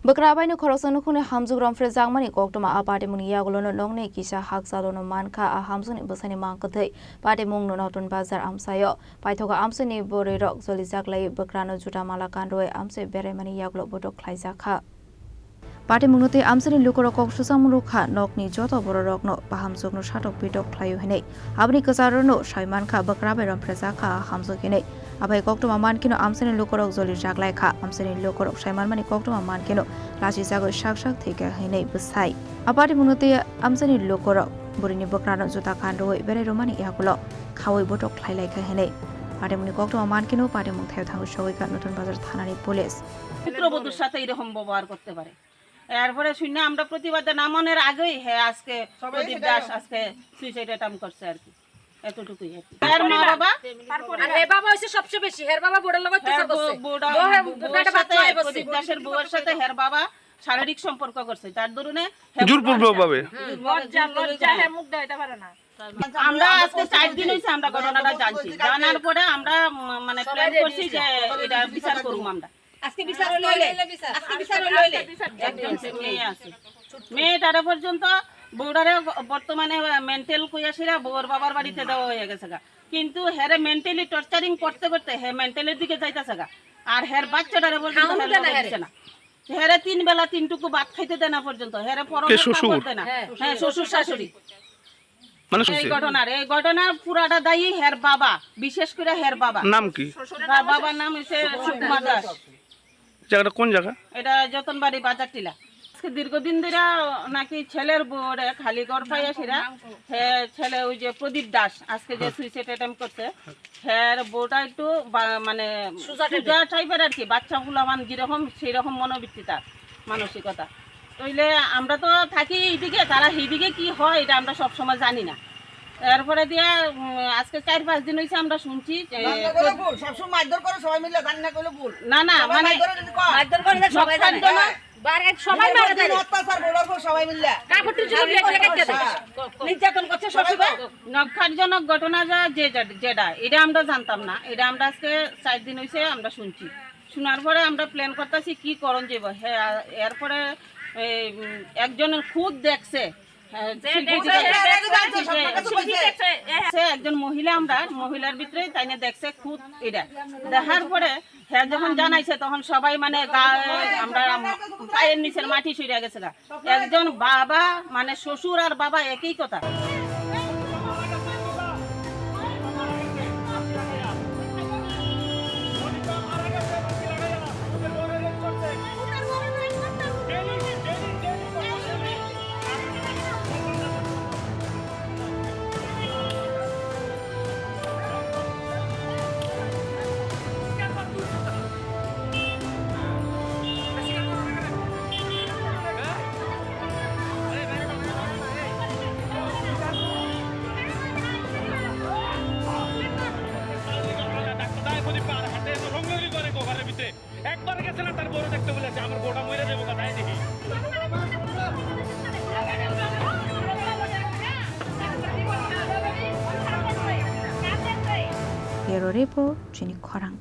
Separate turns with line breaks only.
Bekrabaino korosano khune hamzugram frezangmani koktoma apate muni yagulono longne kisha hakzalono manka a hamzuni basani mankathai pate mungno notun bazar amsayo paithoga amsani borerok zolizaklai bekrano jutamala kanroe amse beremani yagulo bodok khlaizakha Pate mungnote amsani lukorok susamurukha nokni joto bororokno pahamsugno shatok bidok khlayo hene abni kasarono shaimanka bekraberam frezakha hamzugine Abai koktoma mankino amsani lukorok zolizaklai kha amsani lukorok shaimanmani koktoma mankino Lashi jago shak theka hene besai apate mungnote amsani lukorok burini bekrano jota khandoi bere romani yakulo khawai bodok khlailai kha hene pate muni koktoma mankino pate mung theu thangu shoika notun bazar thanani police
পুত্রবধূর সাথে এরকম ব্যবহার করতে পারে এরপরে শুনে আমরা প্রতিবাদে নামানোর আগেই হ্যাঁ আজকে প্রদীপ দাস আজকে সুইসাইড অ্যাটেম্প করছে আর কি এতটুকুই আর কি এর মা বাবা
আর হে বাবা হইছে সবচেয়ে বেশি হের বাবা বড় লগত কিছু করছে
বউয়ের সাথে প্রদীপ দাসের বউয়ের সাথে হের বাবা শারীরিক সম্পর্ক করছে তার দরুনে
জোরপূর্বকভাবে
লজ্জা হে মুখ দেখাইতে পারে না
আমরা আজকে 4 দিন হইছে আমরা ঘটনাটা জানছি জানার পরে আমরা মানে প্ল্যান করছি যে এটা বিচার করব আমরা
আজকে বিচার লইলে আজকে বিচার লইলে
একজন মেয়ে আছে মেয়েটারে পর্যন্ত বউডারে বর্তমানে মেন্টাল কইয়াছিরা বউর বাবার বাড়িতে দেওয়া হয়ে গেছে কিন্তু হেরে মেন্টালি টর্চারিং করতে করতে হে মেন্টালের দিকে যাইতাছে আর হের বাচ্চাটারে পর্যন্ত হেরে না হেরে 3 বেলা 3 টুকু ভাত খাইতে দেনা পর্যন্ত হেরে পরোটা করতে না হ্যাঁ শ্বশুর শাশুড়ি এই ঘটনার পুরাটা দায়ী হের বাবা বিশেষ করে হের বাবা
নাম কি
বাবার নাম হচ্ছে সুকুমার দাস
জায়গাটা কোন জায়গা
এটা যতনবাড়ি বাজার টিলা আজকে দীর্ঘদিন ধরে নাকি ছেলের বউরে খালি গড় পাইয়াছিরা ছেলে ওই যে প্রদীপ দাস আজকে যে সুইসাইড অ্যাটেম্প করছে হের বউটা একটু মানে সুজা টাইপের আর কি বাচ্চা ফুলামান যেরকম সেই রকম মনোবৃত্তি তার মানসিকতা তাইলে আমরা তো থাকি এইদিকে তারা এইদিকে কি হয় এটা আমরা সবসময় জানি না এরপরে দিয়ে আজকে 4-5 দিন হইছে আমরা শুনছি
সবসময় মারধর করে সবাই মিলে জানি না কইলে ভুল
না মানে
মারধর করে সবাই জানে বারে সবাই মারে দেয়
অত্যাচার বলার পর সবাই মিলে
কাপড় চুরি লেগে কেটে দেয় নির্যাতন করছে শ্বশুর
নক্ষারজনক ঘটনা যেটা এটা আমরা জানতাম না এটা আমরা আজকে 4 দিন হইছে আমরা শুনছি শোনার পরে আমরা প্ল্যান করতেছি কি করণ যাব হ্যাঁ এরপরে একজনের খুদ দেখছে একজন মহিলা আমরা মহিলার ভিতরে তাই না দেখছে খুদ এটা দেখার পরে হ্যাঁ যখন জানাইছে তখন সবাই মানে আমরা পায়ের নিচের মাটি সরিয়ে গেছে একজন বাবা মানে শ্বশুর আর বাবা একই কথা
একবার গেছে না তার বড় দেখতে বলেছে আমার গোটা মরে যাবো তাই দেখি
Bureau Report, Jenny Korang.